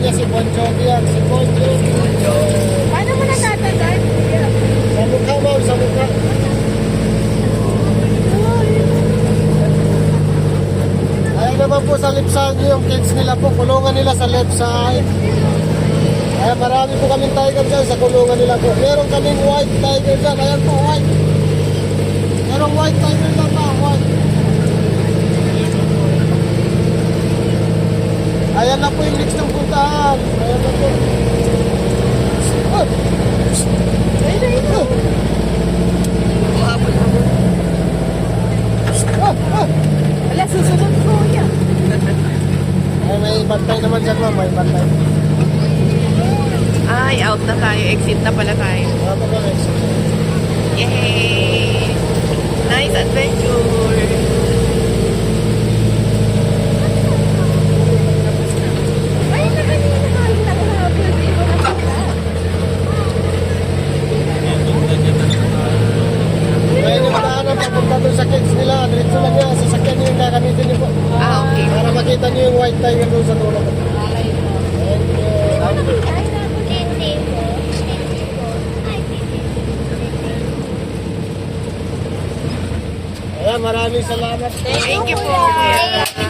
niya si Bon Jovi yan. Si Bon Jovi. Paano mo natatandaan? Sa mukha mo, sa mukha. Ayan naman po sa left side yung kids nila po. Kulungan nila sa left side. Ayan, marami po kaming tiger dyan sa kulungan nila po. Meron kaming white tiger dyan. Ayan po, white. Merong white tiger dyan pa, white. Ayan na po yung next ng puntahan. Ayan na po. Wala, susunod ko yan. Ay, may bantay naman dyan, ma'am. May bantay. Ay, out na tayo. Exit na pala tayo. Ano ba, guys? Yay! Nice adventure! Ay, nakanina nakahabol. Di ko nakita. May nagdaanan papunta doon sa kids nila. Diretso lang yan. Sasakyan nyo yung gagamitin nyo po. Ah, okay. Para makita nyo yung white tiger doon sa dulo. Thank you. Ayan, maraming salamat. Thank you po.